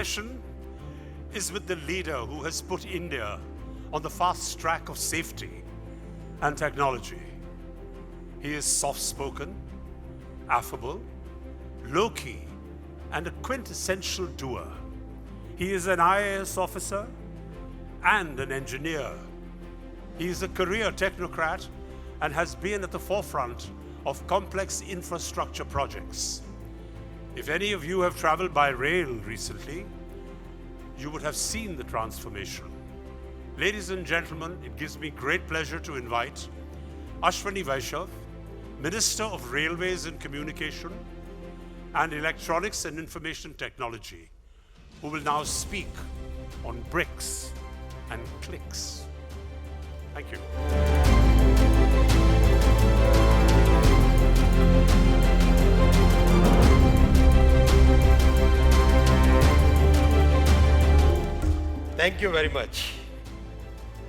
session is with the leader who has put India on the fast track of safety and technology. He is soft-spoken, affable, low-key, and a quintessential doer. He is an IAS officer and an engineer. He is a career technocrat and has been at the forefront of complex infrastructure projects. If any of you have traveled by rail recently, you would have seen the transformation. Ladies and gentlemen, it gives me great pleasure to invite Ashwini Vaishnaw, Minister of Railways and Communication and Electronics and Information Technology, who will now speak on bricks and clicks. Thank you. Thank you very much.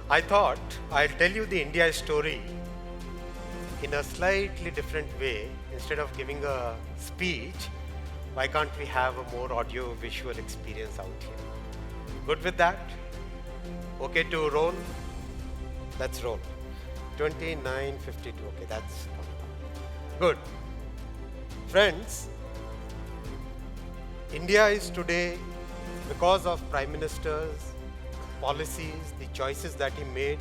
I thought I'll tell you the India story in a slightly different way. Instead of giving a speech, why can't we have a more audio-visual experience out here? Good with that? Okay to roll? Let's roll. 29:52. Okay, that's good. Friends, India is today, because of Prime Minister's policies, the choices that he made,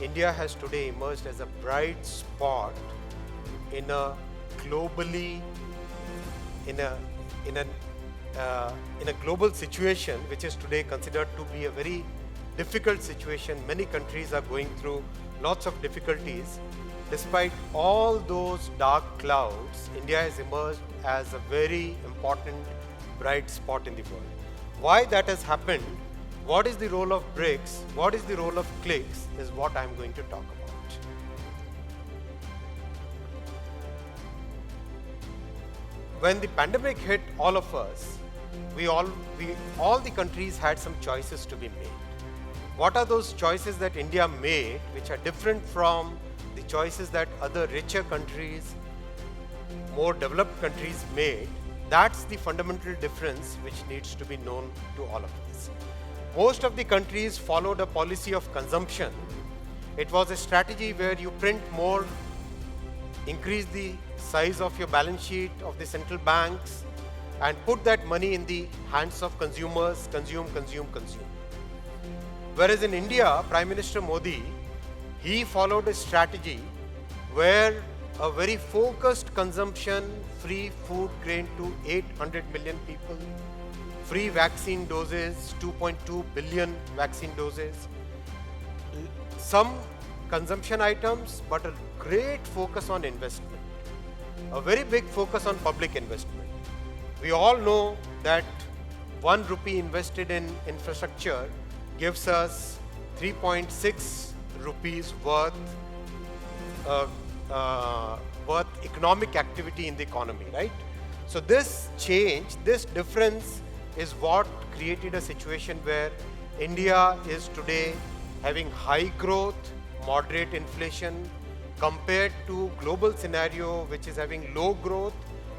India has today emerged as a bright spot in a globally, in a global situation which is today considered to be a very difficult situation. Many countries are going through lots of difficulties. Despite all those dark clouds, India has emerged as a very important bright spot in the world. Why that has happened, what is the role of bricks, what is the role of clicks, is what I'm going to talk about. When the pandemic hit all of us, all the countries had some choices to be made. What are those choices that India made which are different from the choices that other richer countries, more developed countries made? That's the fundamental difference which needs to be known to all of us. Most of the countries followed a policy of consumption. It was a strategy where you print more, increase the size of your balance sheet of the central banks, and put that money in the hands of consumers, consume. Whereas in India, Prime Minister Modi, he followed a strategy where a very focused consumption, free food grain to 800 million people, free vaccine doses, 2.2 billion vaccine doses, some consumption items, but a great focus on investment, a very big focus on public investment. We all know that 1 rupee invested in infrastructure gives us 3.6 rupees worth economic activity in the economy, right? So this change, this difference is what created a situation where India is today having high growth, moderate inflation, compared to global scenario which is having low growth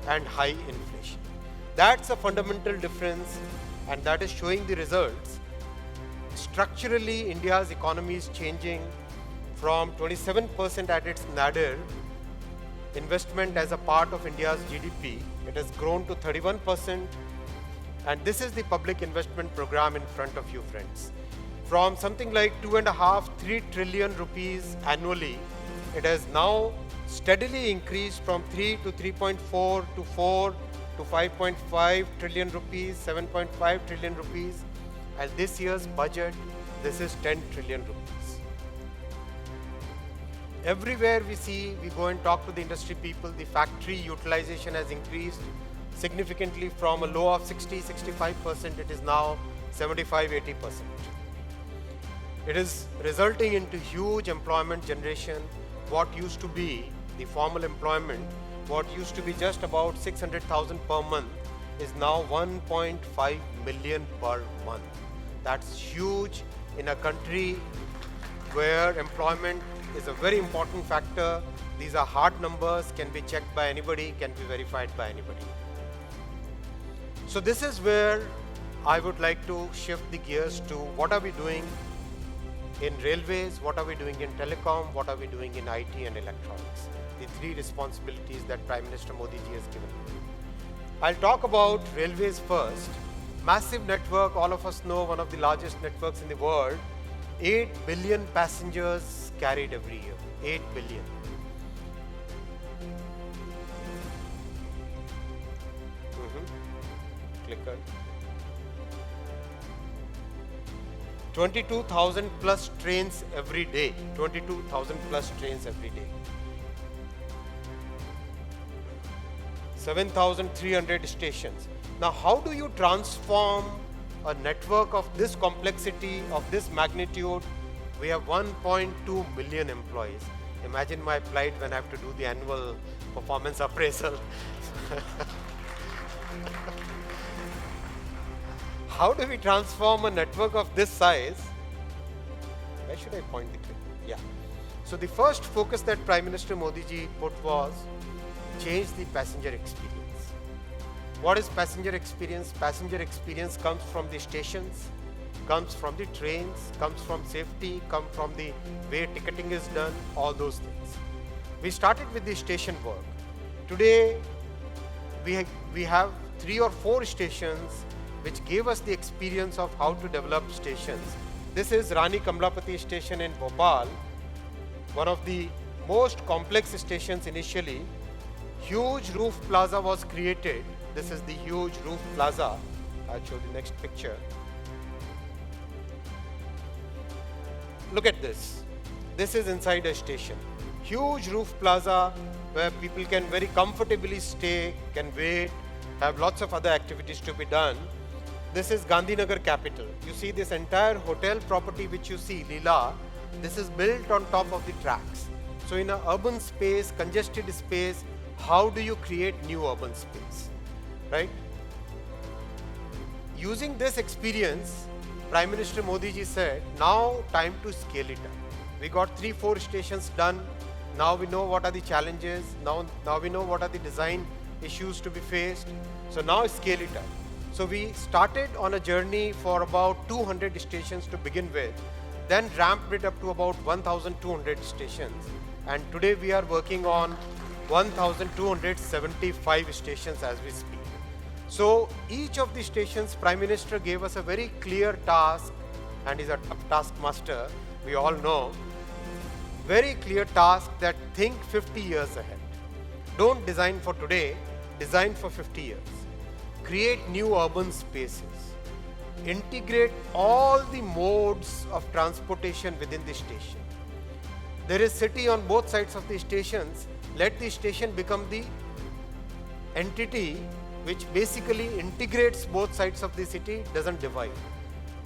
and high inflation. That's a fundamental difference, and that is showing the results. Structurally, India's economy is changing from 27% at its nadir investment as a part of India's GDP. It has grown to 31%, and this is the public investment program in front of you, friends. From something like 2.5–3 trillion rupees annually, it has now steadily increased from 3 to 3.4 to 4 to 5.5 trillion rupees, 7.5 trillion rupees, and this year's budget, this is 10 trillion rupees. Everywhere we go and talk to the industry people, the factory utilization has increased significantly from a low of 60–65%, it is now 75–80%. It is resulting into huge employment generation. What used to be the formal employment, what used to be just about 600,000 per month, is now 1.5 million per month. That's huge in a country where employment is a very important factor. These are hard numbers, can be checked by anybody, can be verified by anybody. So this is where I would like to shift the gears to what are we doing in railways, what are we doing in telecom, what are we doing in IT and electronics. The three responsibilities that Prime Minister Modi ji has given. I'll talk about railways first. Massive network, all of us know, one of the largest networks in the world. 8 billion passengers carried every year. 8 billion. Clicker. 22,000 plus trains every day. 22,000 plus trains every day. 7,300 stations. Now, how do you transform a network of this complexity, of this magnitude? We have 1.2 million employees. Imagine my plight when I have to do the annual performance appraisal. How do we transform a network of this size? Where should I point the clicker? Yeah. So the first focus that Prime Minister Modi ji put was change the passenger experience. What is passenger experience? Passenger experience comes from the stations, comes from the trains, comes from safety, comes from the way ticketing is done, all those things. We started with the station work. Today, we have 3 or 4 stations which gave us the experience of how to develop stations. This is Rani Kamlapati station in Bhopal, one of the most complex stations initially. Huge roof plaza was created. This is the huge roof plaza. I'll show the next picture. Look at this. This is inside a station. Huge roof plaza where people can very comfortably stay, can wait, have lots of other activities to be done. This is Gandhinagar capital. You see this entire hotel property which you see, Leela, this is built on top of the tracks. So in an urban space, congested space, how do you create new urban space, right? Using this experience, Prime Minister Modi ji said, now time to scale it up. We got 3-4 stations done. Now we know what are the challenges. Now we know what are the design issues to be faced. So now scale it up. So we started on a journey for about 200 stations to begin with, then ramped it up to about 1,200 stations. And today we are working on 1,275 stations as we speak. So each of the stations, Prime Minister gave us a very clear task, and is a tough taskmaster, we all know. Very clear task that think 50 years ahead. Don't design for today, design for 50 years. Create new urban spaces. Integrate all the modes of transportation within the station. There is city on both sides of the stations. Let the station become the entity which basically integrates both sides of the city, doesn't divide.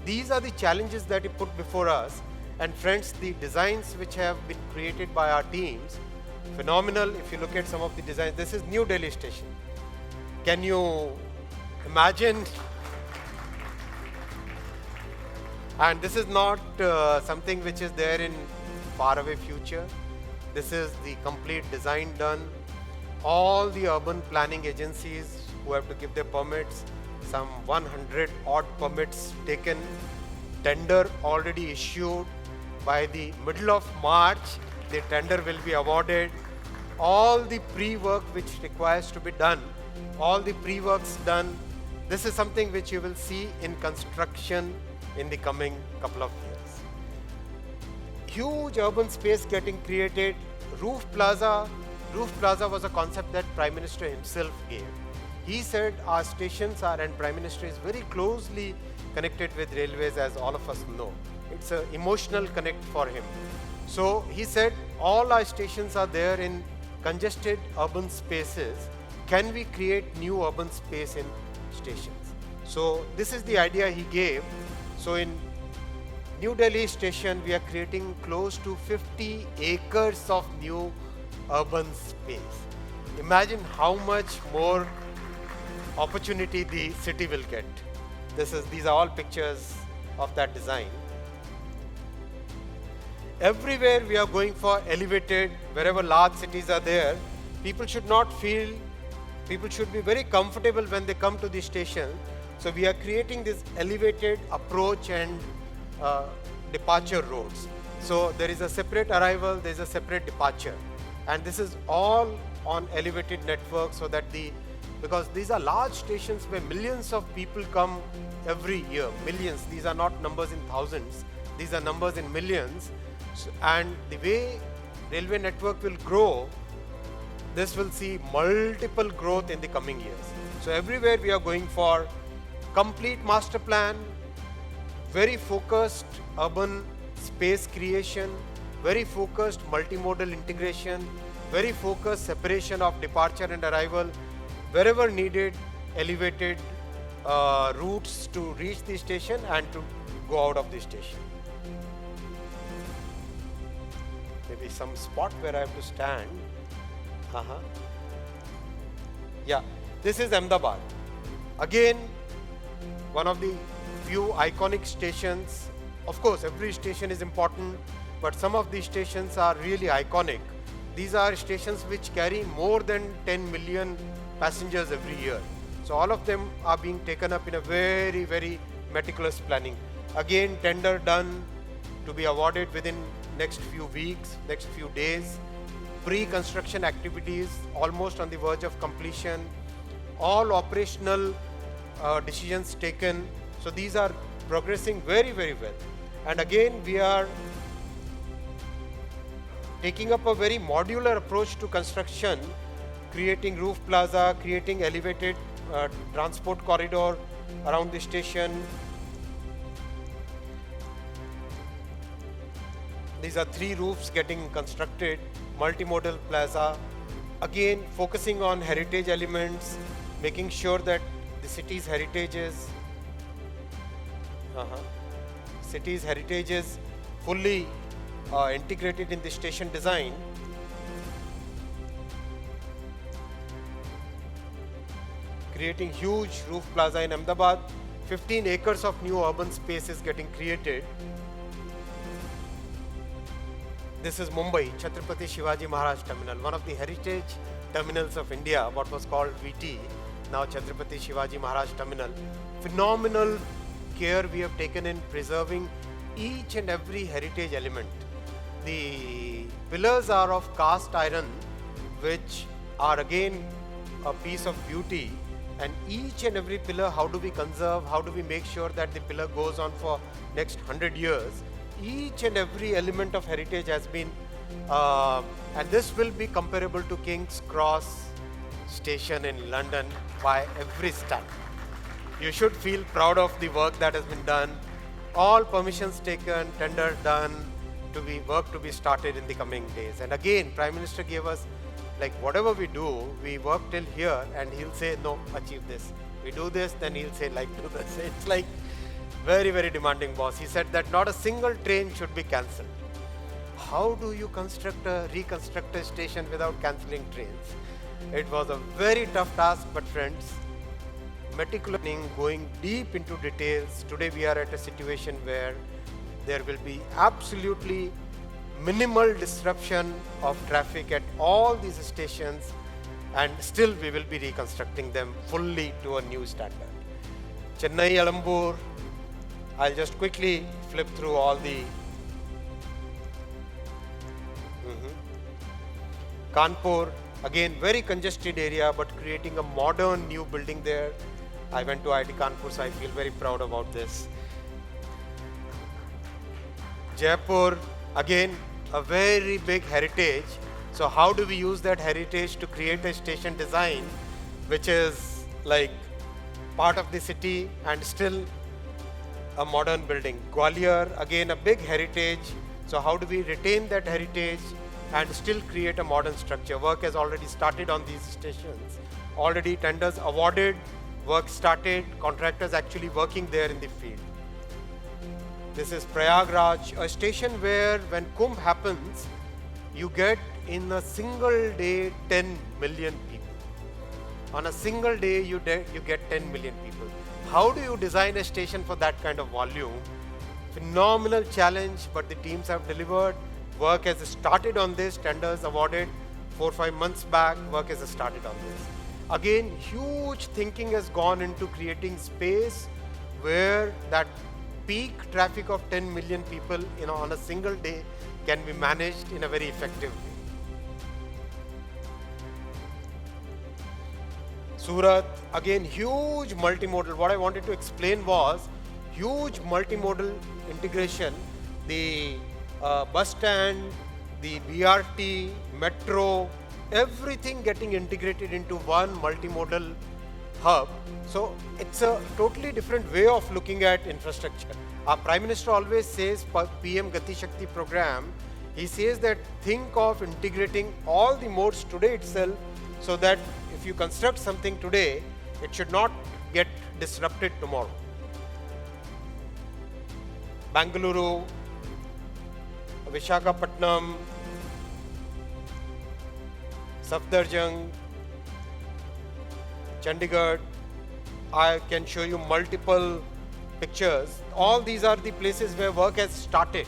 These are the challenges that he put before us. And friends, the designs which have been created by our teams, phenomenal. If you look at some of the designs, this is New Delhi station. Can you imagine? And this is not something which is there in faraway future. This is the complete design done. All the urban planning agencies who have to give their permits, some 100 odd permits taken, tender already issued. By the middle of March, the tender will be awarded. All the pre-work which requires to be done, all the pre-works done. This is something which you will see in construction in the coming couple of years. Huge urban space getting created. Roof plaza was a concept that Prime Minister himself gave. He said our stations are, and Prime Minister is very closely connected with railways, as all of us know. It's an emotional connect for him. So he said all our stations are there in congested urban spaces. Can we create new urban space in stations? So this is the idea he gave. So in New Delhi station, we are creating close to 50 acres of new urban space. Imagine how much more opportunity the city will get. These are all pictures of that design. Everywhere we are going for elevated, wherever large cities are there, people should be very comfortable when they come to the station. So we are creating this elevated approach and departure roads. So there is a separate arrival, there is a separate departure, and this is all on elevated network, so that because these are large stations where millions of people come every year, millions. These are not numbers in thousands, these are numbers in millions. And the way railway network will grow, this will see multiple growth in the coming years. So everywhere we are going for complete master plan, very focused urban space creation, very focused multimodal integration, very focused separation of departure and arrival, wherever needed, elevated routes to reach the station and to go out of the station. Maybe some spot where I have to stand. Yeah, this is Ahmedabad. Again, one of the few iconic stations. Of course, every station is important, but some of these stations are really iconic. These are stations which carry more than 10 million passengers every year. So all of them are being taken up in a very, very meticulous planning. Again, tender done to be awarded within next few weeks, next few days. Pre-construction activities almost on the verge of completion. All operational decisions taken. So these are progressing very, very well. And again, we are taking up a very modular approach to construction, creating roof plaza, creating elevated transport corridor around the station. These are 3 roofs getting constructed, multimodal plaza. Again, focusing on heritage elements, making sure that the city's heritage is fully integrated in the station design. Creating huge roof plaza in Ahmedabad. 15 acres of new urban space is getting created. This is Mumbai, Chhatrapati Shivaji Maharaj Terminal, one of the heritage terminals of India, what was called VT, now Chhatrapati Shivaji Maharaj Terminal. Phenomenal care we have taken in preserving each and every heritage element. The pillars are of cast iron, which are again a piece of beauty, and each and every pillar, how do we conserve, how do we make sure that the pillar goes on for next 100 years. Each and every element of heritage has been, and this will be comparable to King's Cross station in London by every style. You should feel proud of the work that has been done. All permissions taken, tender done, work to be started in the coming days. And again, Prime Minister gave us, like, whatever we do, we work till here, and he'll say, no, achieve this. We do this, then he'll say, like, do this. It's like very, very demanding boss. He said that not a single train should be cancelled. How do you reconstruct a station without cancelling trains? It was a very tough task, but friends, meticulously going deep into details. Today we are at a situation where there will be absolutely minimal disruption of traffic at all these stations, and still we will be reconstructing them fully to a new standard. Chennai, Alambur, I'll just quickly flip through all the Kanpur, again very congested area, but creating a modern new building there. I went to IIT Kanpur, so I feel very proud about this. Jaipur, again a very big heritage. So how do we use that heritage to create a station design which is like part of the city and still a modern building? Gwalior, again a big heritage. So how do we retain that heritage and still create a modern structure? Work has already started on these stations. Already tenders awarded, work started, contractors actually working there in the field. This is Prayagraj, a station where when Kumbh happens, you get in a single day 10 million people. On a single day, you get 10 million people. How do you design a station for that kind of volume? Phenomenal challenge, but the teams have delivered. Work has started on this, tenders awarded 4-5 months back, work has started on this. Again, huge thinking has gone into creating space where that peak traffic of 10 million people on a single day can be managed in a very effective way. Surat, again, huge multimodal. What I wanted to explain was huge multimodal integration. The bus stand, the BRT, metro, everything getting integrated into one multimodal hub. So it's a totally different way of looking at infrastructure. Our Prime Minister always says, PM Gati Shakti program, he says that think of integrating all the modes today itself, so that if you construct something today, it should not get disrupted tomorrow. Bangalore, Visakhapatnam, Safdarjung, Chandigarh. I can show you multiple pictures. All these are the places where work has started.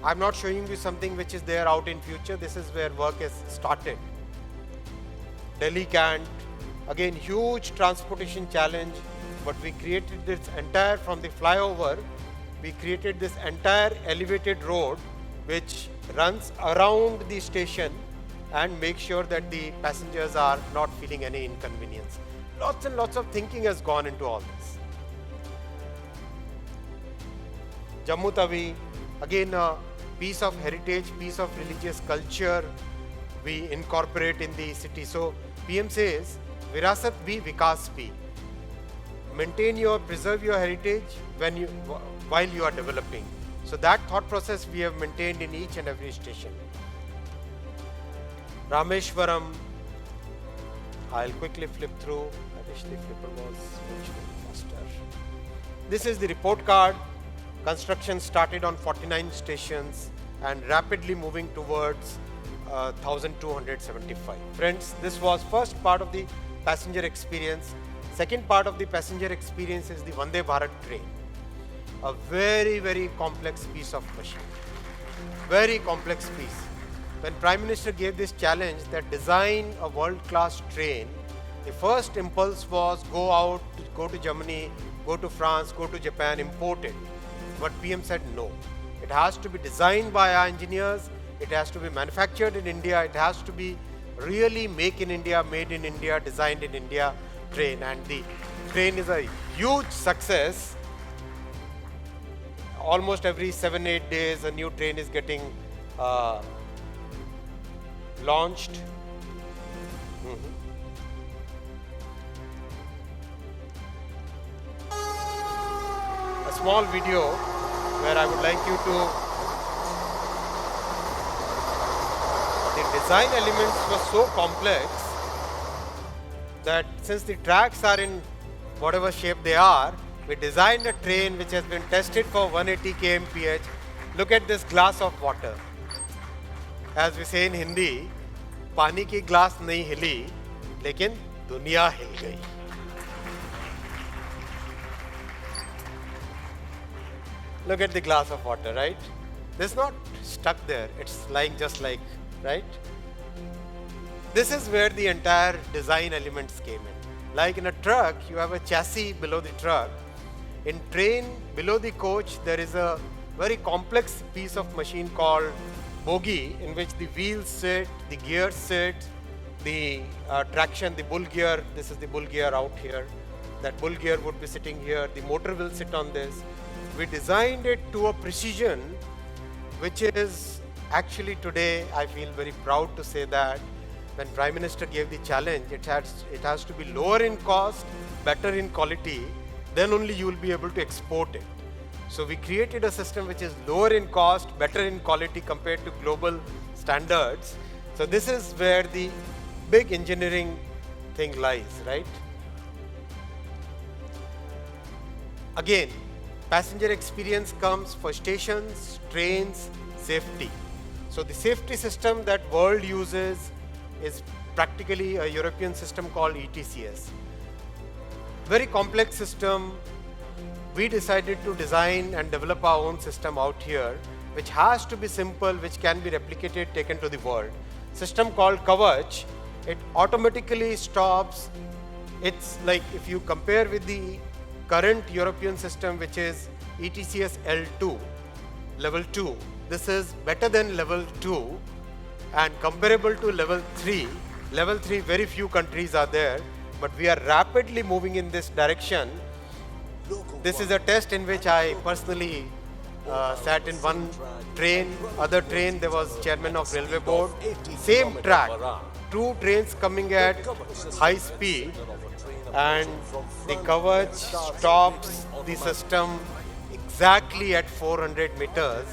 I'm not showing you something which is there out in future. This is where work has started. Delhi Cant, again huge transportation challenge, but we created this entire, from the flyover, we created this entire elevated road which runs around the station and makes sure that the passengers are not feeling any inconvenience. Lots and lots of thinking has gone into all this. Jammu Tawi, again a piece of heritage, piece of religious culture we incorporate in the city. So PM says, Virasat bhi, Vikas bhi. Preserve your heritage while you are developing. So that thought process we have maintained in each and every station. Rameshwaram, I'll quickly flip through. I wish the flipper was much faster. This is the report card. Construction started on 49 stations and rapidly moving towards 1275. Friends, this was first part of the passenger experience. Second part of the passenger experience is the Vande Bharat train. A very, very complex piece of machine. Very complex piece. When Prime Minister gave this challenge that design a world-class train, the first impulse was go out, go to Germany, go to France, go to Japan, import it. But PM said no. It has to be designed by our engineers. It has to be manufactured in India. It has to be really make in India, made in India, designed in India train. And the train is a huge success. Almost every 7-8 days, a new train is getting launched. A small video where I would like you to. The design elements were so complex that since the tracks are in whatever shape they are, we designed a train which has been tested for 180 kmph. Look at this glass of water. As we say in Hindi, पानी की glass नहीं हिली, लेकिन दुनिया हिल गई. Look at the glass of water, right? This is not stuck there. It's lying just like, right? This is where the entire design elements came in. Like in a truck, you have a chassis below the truck. In train, below the coach, there is a very complex piece of machine called bogie, in which the wheels sit, the gears sit, the traction, the bull gear. This is the bull gear out here. That bull gear would be sitting here. The motor will sit on this. We designed it to a precision, which is actually today, I feel very proud to say that when Prime Minister gave the challenge, it has to be lower in cost, better in quality, then only you will be able to export it. So we created a system which is lower in cost, better in quality compared to global standards. So this is where the big engineering thing lies, right? Again, passenger experience comes for stations, trains, safety. So the safety system that world uses is practically a European system called ETCS. Very complex system. We decided to design and develop our own system out here, which has to be simple, which can be replicated, taken to the world. System called Kavach it automatically stops. It's like if you compare with the current European system, which is ETCS L2, level 2, this is better than level 2 and comparable to level 3. Level 3, very few countries are there, but we are rapidly moving in this direction. This is a test in which I personally sat in one train, other train there was chairman of railway board, same track, two trains coming at high speed, and the Kavach stops the system exactly at 400 meters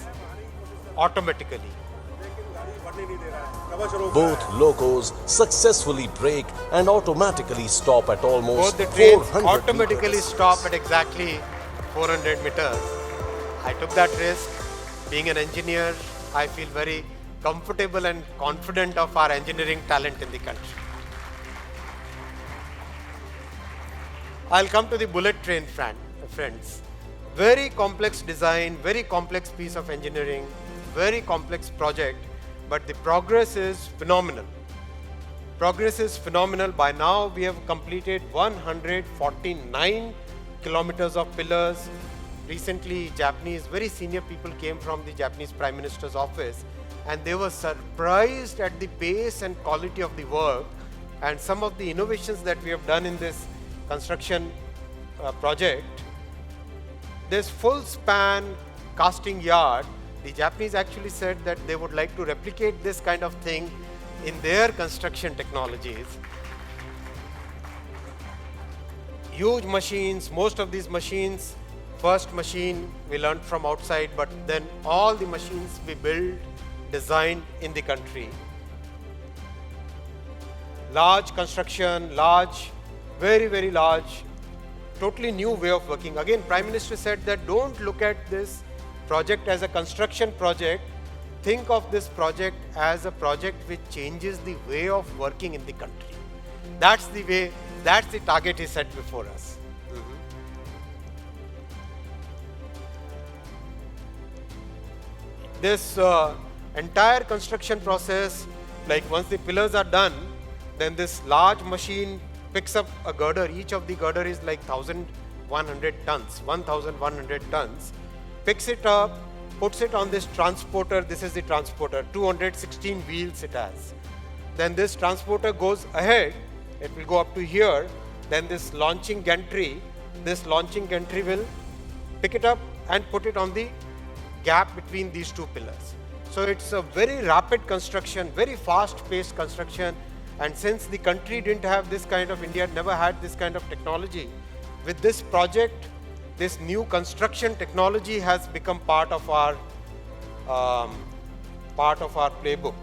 automatically. Both locos successfully brake and automatically stop at almost Both the trains 400 automatically meters. stop at exactly 400 meters. I took that risk. Being an engineer, I feel very comfortable and confident of our engineering talent in the country. I'll come to the bullet train, friends. Very complex design, very complex piece of engineering, very complex project, but the progress is phenomenal. Progress is phenomenal. By now, we have completed 149 kilometers of pillars. Recently, Japanese, very senior people came from the Japanese Prime Minister's office, and they were surprised at the pace and quality of the work and some of the innovations that we have done in this construction project. This full span casting yard, the Japanese actually said that they would like to replicate this kind of thing in their construction technologies. Huge machines, most of these machines, first machine we learned from outside, but then all the machines we built, designed in the country. Large construction, large, very, very large, totally new way of working. Again, Prime Minister said that don't look at this project as a construction project. Think of this project as a project which changes the way of working in the country. That's the way, that's the target he set before us. This entire construction process, like once the pillars are done, then this large machine picks up a girder. Each of the girder is like 1,100 tons, 1,100 tons. Picks it up, puts it on this transporter. This is the transporter, 216 wheels it has. Then this transporter goes ahead, it will go up to here. Then this launching gantry will pick it up and put it on the gap between these two pillars. So it's a very rapid construction, very fast-paced construction. And since the country didn't have this kind of, India never had this kind of technology, with this project, this new construction technology has become part of our playbook.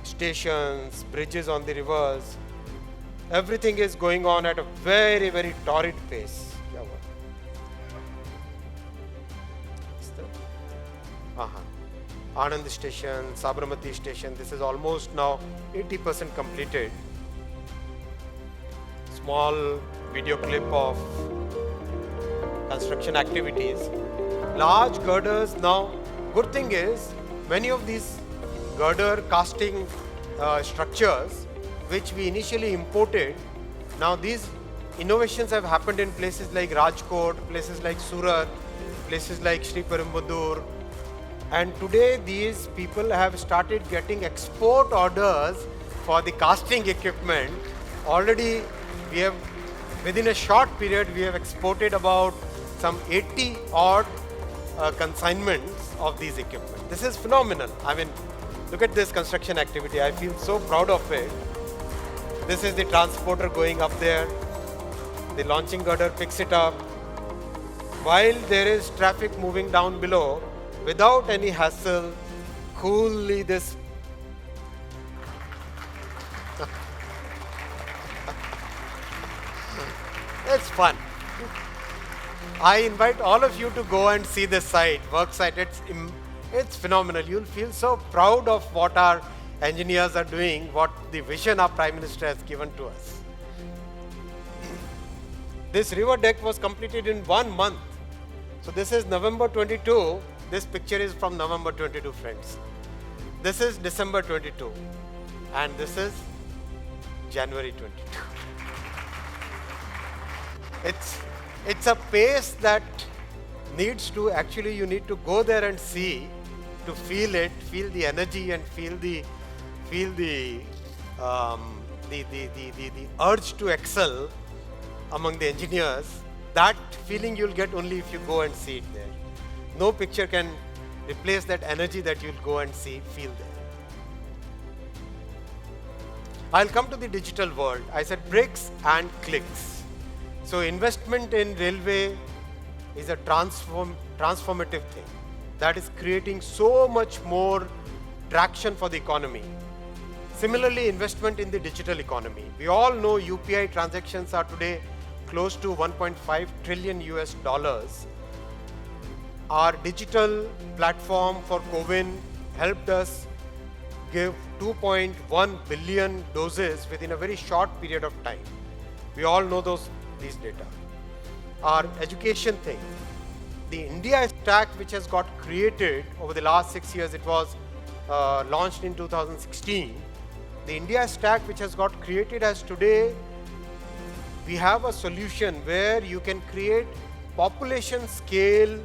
Stations, bridges on the rivers, everything is going on at a very, very torrid pace. Anand station, Sabarmati station, this is almost now 80% completed. Small video clip of construction activities. Large girders now, good thing is, many of these girder casting structures, which we initially imported, now these innovations have happened in places like Rajkot, places like Surat, places like Sri Perumbudur. And today these people have started getting export orders for the casting equipment. Already we have, within a short period, we have exported about some 80 odd consignments of these equipment. This is phenomenal. I mean, look at this construction activity. I feel so proud of it. This is the transporter going up there. The launching girder picks it up. While there is traffic moving down below, without any hassle, coolly this it's fun. I invite all of you to go and see this site, work site. It's phenomenal. You'll feel so proud of what our engineers are doing, what the vision our Prime Minister has given to us. This river deck was completed in 1 month. So this is November 22. This picture is from November 22, friends. This is December 22, and this is January 22. It's a pace that needs to, actually you need to go there and see, to feel it, feel the energy and feel the urge to excel among the engineers. That feeling you'll get only if you go and see it there. No picture can replace that energy that you'll go and see, feel there. I'll come to the digital world. I said bricks and clicks. So investment in railway is a transformative thing that is creating so much more traction for the economy. Similarly, investment in the digital economy. We all know UPI transactions are today close to 1.5 trillion US dollars. Our digital platform for CoWIN helped us give 2.1 billion doses within a very short period of time. We all know these data. Our education thing, the India stack which has got created over the last 6 years, it was launched in 2016. The India stack which has got created as today, we have a solution where you can create population scale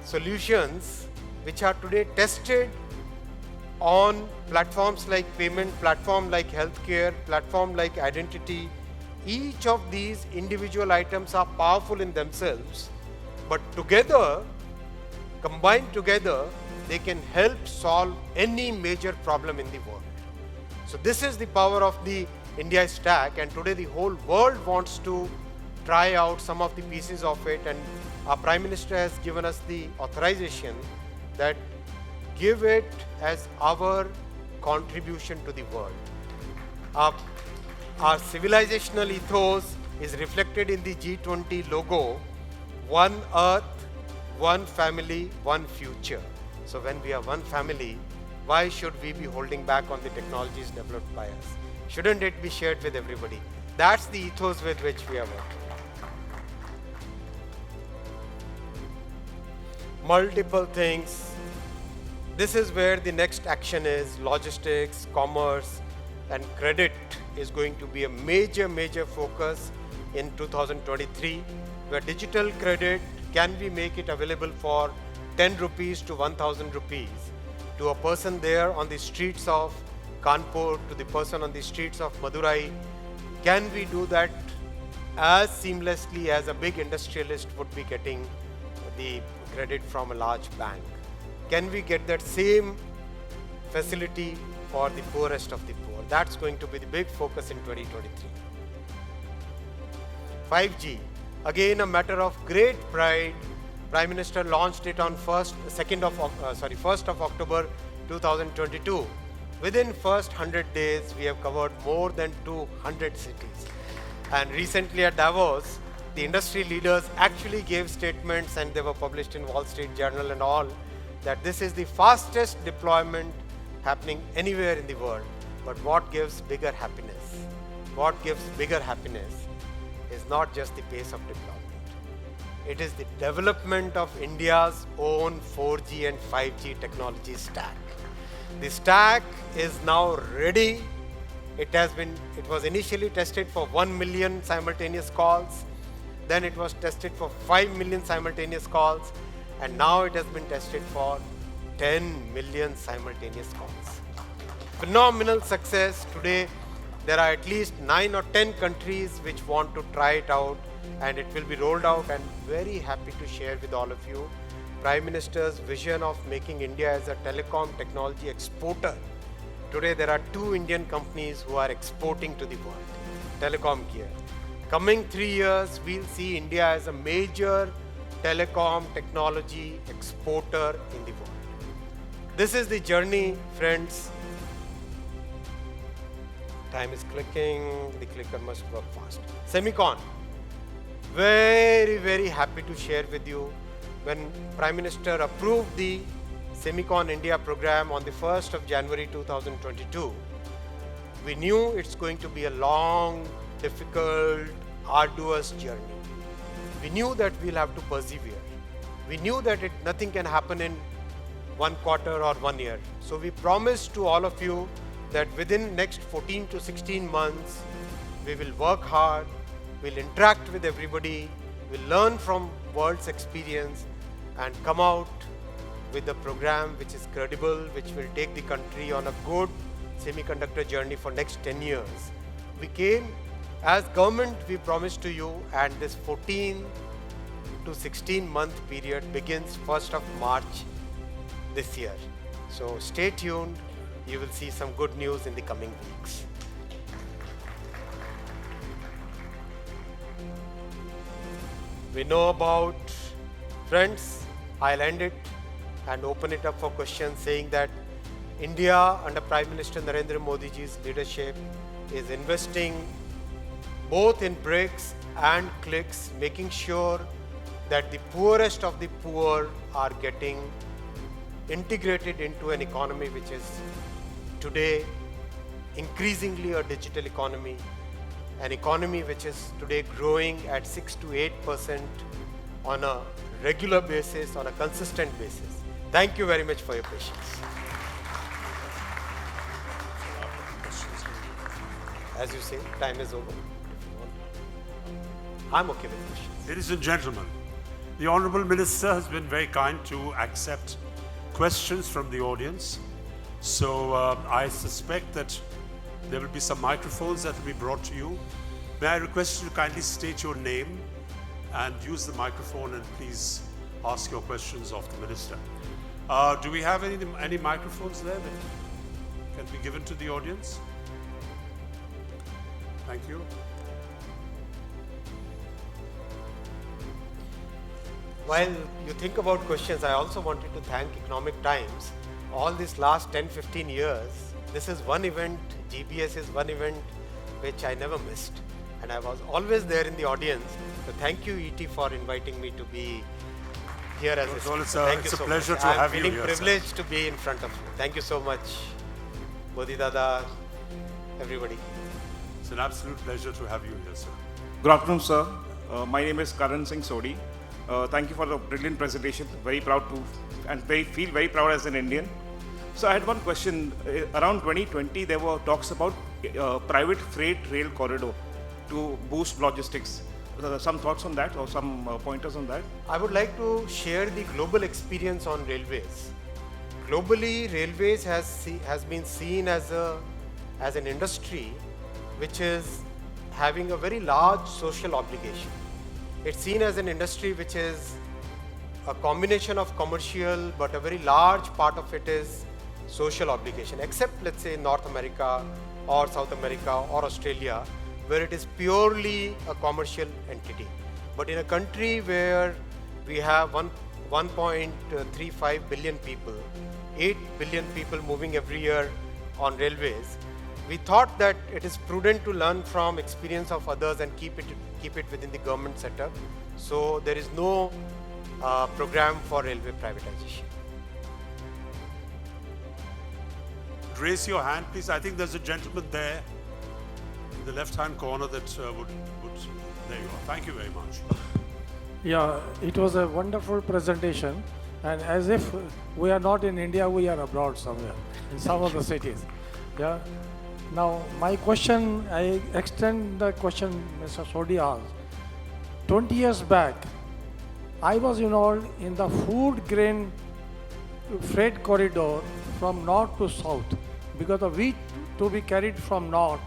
solutions which are today tested on platforms like payment, platform like healthcare, platform like identity. Each of these individual items are powerful in themselves, but together, combined together, they can help solve any major problem in the world. So this is the power of the India stack, and today the whole world wants to try out some of the pieces of it, and our Prime Minister has given us the authorization that give it as our contribution to the world. Our civilizational ethos is reflected in the G20 logo, one earth, one family, one future. So when we are one family, why should we be holding back on the technologies developed by us? Shouldn't it be shared with everybody? That's the ethos with which we are working. Multiple things. This is where the next action is. Logistics, commerce, and credit is going to be a major focus in 2023, where digital credit, can we make it available for 10 rupees to 1000 rupees to a person there on the streets of Kanpur, to the person on the streets of Madurai? Can we do that as seamlessly as a big industrialist would be getting the credit from a large bank? Can we get that same facility for the poorest of the poor? That's going to be the big focus in 2023. 5G, again a matter of great pride. Prime Minister launched it on 1st of October 2022. Within first 100 days, we have covered more than 200 cities. And recently at Davos, the industry leaders actually gave statements, and they were published in Wall Street Journal and all, that this is the fastest deployment happening anywhere in the world. But what gives bigger happiness? What gives bigger happiness is not just the pace of deployment. It is the development of India's own 4G and 5G technology stack. The stack is now ready. It was initially tested for 1 million simultaneous calls. Then it was tested for 5 million simultaneous calls. And now it has been tested for 10 million simultaneous calls. Phenomenal success. Today, there are at least 9 or 10 countries which want to try it out, and it will be rolled out, and very happy to share with all of you Prime Minister's vision of making India as a telecom technology exporter. Today, there are 2 Indian companies who are exporting to the world, telecom gear. Coming 3 years, we'll see India as a major telecom technology exporter in the world. This is the journey, friends. Time is clicking, the clicker must work fast. Semicon, very happy to share with you. When Prime Minister approved the Semicon India program on the 1st of January 2022, we knew it's going to be a long, difficult, arduous journey. We knew that we'll have to persevere. We knew that nothing can happen in 1 quarter or 1 year. So we promised to all of you that within next 14 to 16 months, we will work hard, we'll interact with everybody, we'll learn from world's experience and come out with a program which is credible, which will take the country on a good semiconductor journey for next 10 years. We came as government, we promised to you, and this 14 to 16 month period begins 1st of March this year. So stay tuned, you will see some good news in the coming weeks. We know about, friends, I'll end it and open it up for questions, saying that India under Prime Minister Narendra Modi ji's leadership is investing both in bricks and clicks, making sure that the poorest of the poor are getting integrated into an economy which is today increasingly a digital economy, an economy which is today growing at 6 to 8% on a regular basis, on a consistent basis. Thank you very much for your patience. As you say, time is over. I'm okay with questions. Ladies and gentlemen, the Honorable Minister has been very kind to accept questions from the audience. So I suspect that there will be some microphones that will be brought to you. May I request you to kindly state your name and use the microphone, and please ask your questions of the Minister. Do we have any microphones there that can be given to the audience? Thank you. While you think about questions, I also wanted to thank Economic Times. All these last 10-15 years, this is one event, GBS is one event which I never missed. And I was always there in the audience. So thank you, ET, for inviting me to be here as a speaker. It's a pleasure to have you here. I'm feeling privileged to be in front of you. Thank you so much, Bodhi Dada, everybody. It's an absolute pleasure to have you here, sir. Good afternoon, sir. My name is Karan Singh Sodhi. Thank you for the brilliant presentation. Very proud to, and feel very proud as an Indian. So I had one question. Around 2020, there were talks about private freight rail corridor to boost logistics. Some thoughts on that, or some pointers on that? I would like to share the global experience on railways. Globally, railways has been seen as an industry which is having a very large social obligation. It's seen as an industry which is a combination of commercial, but a very large part of it is social obligation, except let's say North America or South America or Australia, where it is purely a commercial entity. But in a country where we have 1.35 billion people, 8 billion people moving every year on railways, we thought that it is prudent to learn from experience of others and keep it within the government setup. So there is no program for railway privatization. Raise your hand, please. I think there's a gentleman there in the left-hand corner that would. There you are. Thank you very much. Yeah, it was a wonderful presentation, and as if we are not in India, we are abroad somewhere in some of the cities. Yeah. Now, my question, I extend the question Mr. Sodhi asked. 20 years back, I was involved in the food grain freight corridor from north to south, because the wheat to be carried from north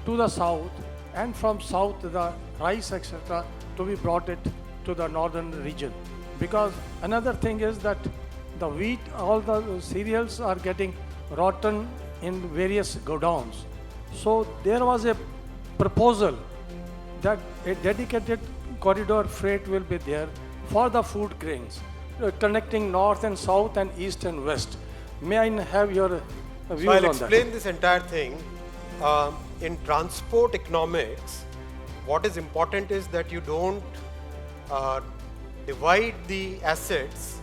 to the south, and from south the rice, etc., to be brought it to the northern region. Because another thing is that the wheat, all the cereals are getting rotten in various godowns. So there was a proposal that a dedicated corridor freight will be there for the food grains, connecting north and south and east and west. May I have your views So I'll on that? explain this entire thing. In transport economics, what is important is that you don't divide the assets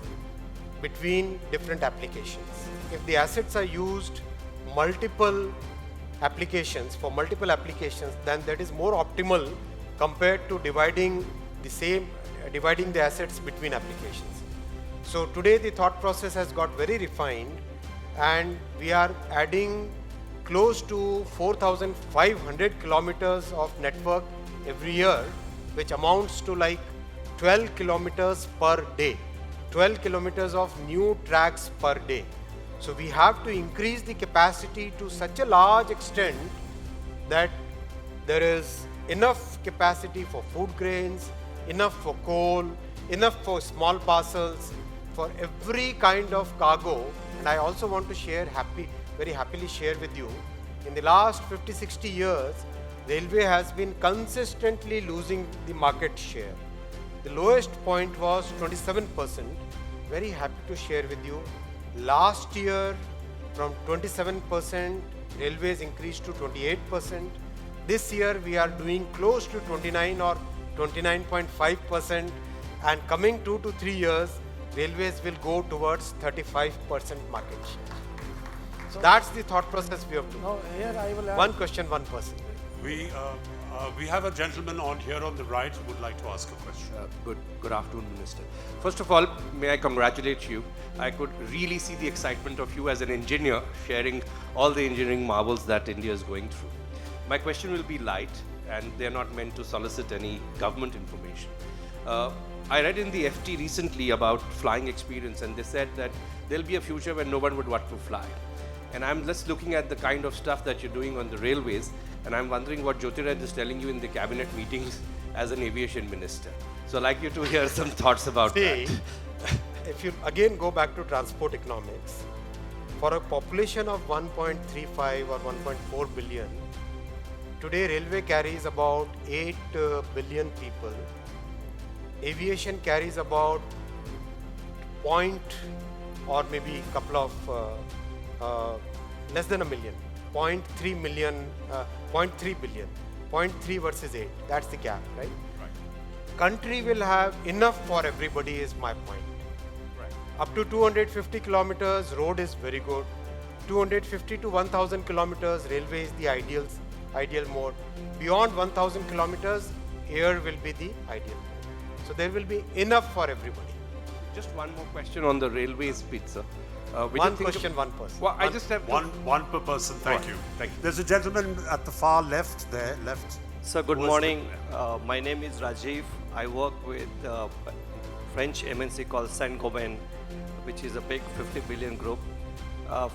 between different applications. If the assets are used multiple applications, for multiple applications, then that is more optimal compared to dividing the assets between applications. So today the thought process has got very refined, and we are adding close to 4,500 kilometers of network every year, which amounts to like 12 kilometers per day, 12 kilometers of new tracks per day. So we have to increase the capacity to such a large extent that there is enough capacity for food grains, enough for coal, enough for small parcels, for every kind of cargo. And I also want to share very happily share with you, in the last 50-60 years, railway has been consistently losing the market share. The lowest point was 27%. Very happy to share with you. Last year, from 27%, railways increased to 28%. This year, we are doing close to 29 or 29.5%. And coming 2 to 3 years, railways will go towards 35% market share. So that's the thought process we have to. Now, here I will add. One question, one person. We have a gentleman on here on the right who would like to ask a question. Good afternoon, Minister. First of all, may I congratulate you. I could really see the excitement of you as an engineer sharing all the engineering marvels that India is going through. My question will be light, and they're not meant to solicit any government information. I read in the FT recently about flying experience, and they said that there'll be a future when no one would want to fly. And I'm just looking at the kind of stuff that you're doing on the railways, and I'm wondering what Jyotiraj is telling you in the cabinet meetings as an aviation minister. So I'd like you to hear some thoughts about that. If you again go back to transport economics, for a population of 1.35 or 1.4 billion, today railway carries about 8 billion people. Aviation carries about point or maybe couple of less than a million, 0.3 million, 0.3 billion, 0.3 versus 8. That's the gap, right? Country will have enough for everybody is my point. Up to 250 kilometers, road is very good. 250 to 1,000 kilometers, railway is the ideal mode. Beyond 1,000 kilometers, air will be the ideal mode. So there will be enough for everybody. Just one more question on the railways bit, sir. One question, one person. Well, I just have one per person. Thank you. There's a gentleman at the far left there, left. Sir, good morning. My name is Rajiv. I work with French MNC called Saint-Gobain, which is a big 50 billion group.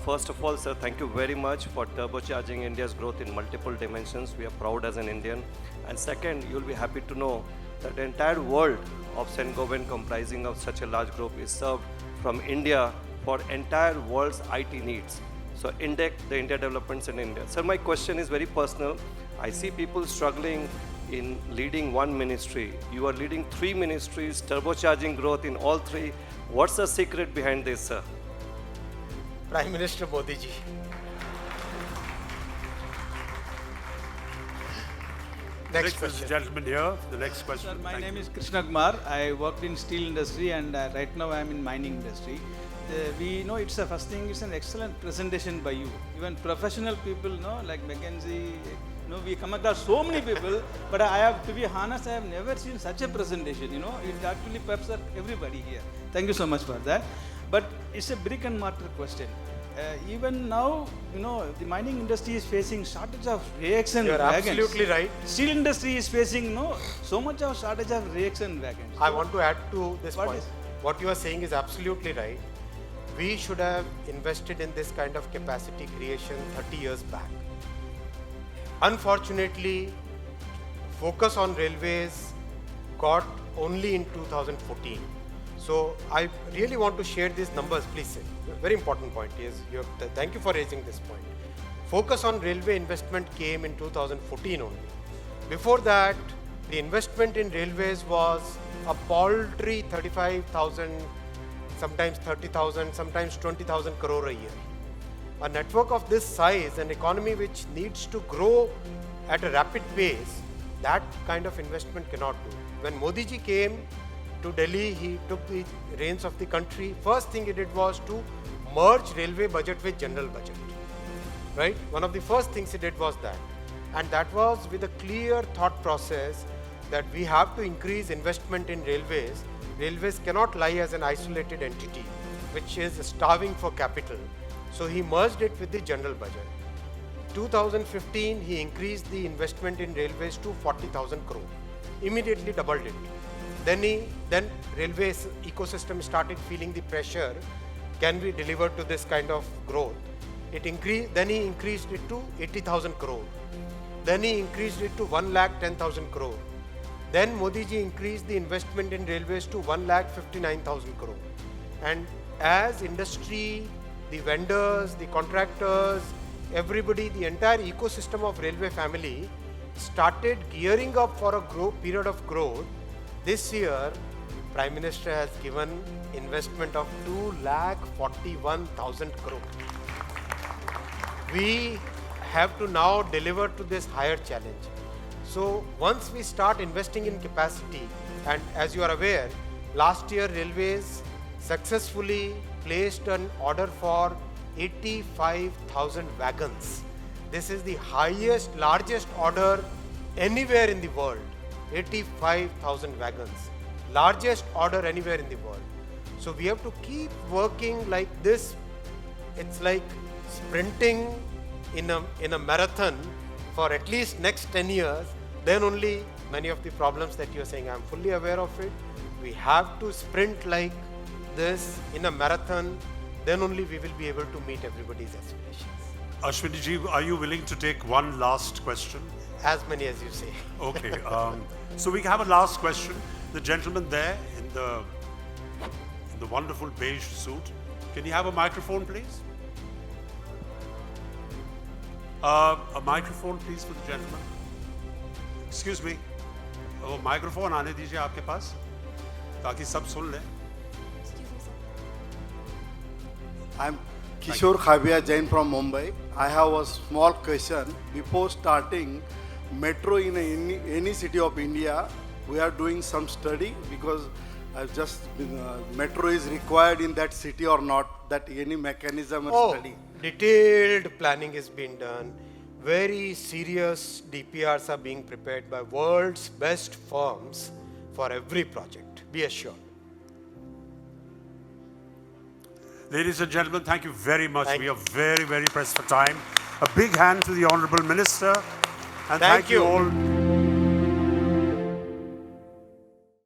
First of all, sir, thank you very much for turbocharging India's growth in multiple dimensions. We are proud as an Indian. And second, you'll be happy to know that the entire world of Saint-Gobain comprising of such a large group is served from India for entire world's IT needs. So the India developments in India. Sir, my question is very personal. I see people struggling in leading one ministry. You are leading 3 ministries, turbocharging growth in all 3. What's the secret behind this, sir? Prime Minister Modi ji. Next question. Gentleman here, the next question. Sir, my name is Krishna Kumar. I worked in steel industry, and right now I am in mining industry. We know it's the first thing, it's an excellent presentation by you. Even professional people, like McKinsey, we come across so many people, but I have to be honest, I have never seen such a presentation, it actually peps up everybody here. Thank you so much for that. But it's a brick and mortar question. Even now, the mining industry is facing shortage of reaction You're wagons. absolutely right. Steel industry is facing so much of shortage of reaction wagons. I want to add to this What point. is- What you are saying is absolutely right. We should have invested in this kind of capacity creation 30 years back. Unfortunately, focus on railways got only in 2014. So I really want to share these numbers, please. Very important point is, thank you for raising this point. Focus on railway investment came in 2014 only. Before that, the investment in railways was a paltry 35,000, sometimes 30,000, sometimes 20,000 crore a year. A network of this size, an economy which needs to grow at a rapid pace, that kind of investment cannot do. When Modi ji came to Delhi, he took the reins of the country. First thing he did was to merge railway budget with general budget. Right? One of the first things he did was that. And that was with a clear thought process that we have to increase investment in railways railways cannot lie as an isolated entity which is starving for capital. So he merged it with the general budget. 2015, he increased the investment in railways to 40,000 crore. Immediately doubled it. Then railways ecosystem started feeling the pressure. Can we deliver to this kind of growth? Then he increased it to 80,000 crore. Then he increased it to 1,10,000 crore. Then Modi ji increased the investment in railways to 1,59,000 crore. And as industry, the vendors, the contractors, everybody, the entire ecosystem of railway family started gearing up for a period of growth. This year, Prime Minister has given investment of 2,41,000 crore. We have to now deliver to this higher challenge. So once we start investing in capacity, and as you are aware, last year railways successfully placed an order for 85,000 wagons. This is the highest, largest order anywhere in the world. 85,000 wagons. Largest order anywhere in the world. So we have to keep working like this. It's like sprinting in a marathon for at least next 10 years. Then only many of the problems that you're saying, I'm fully aware of it. We have to sprint like this in a marathon. Then only we will be able to meet everybody's aspirations. Ashwini ji, are you willing to take one last question? As many as you say. Okay. So we have a last question. The gentleman there in the wonderful beige suit. Can you have a microphone, please? A microphone, please, for the gentleman. Excuse me. वो microphone आने दीजिए आपके पास, ताकि सब सुन लें. I'm Kishore Khabia Jain from Mumbai. I have a small question. Before starting metro in any city of India, we are doing some study because I've just metro is required in that city or not, that any mechanism or study. Detailed planning is being done. Very serious DPRs are being prepared by world's best firms for every project. Be assured. Ladies and gentlemen, thank you very much. We are very, very pressed for time. A big hand to the Honorable Minister. And thank you all.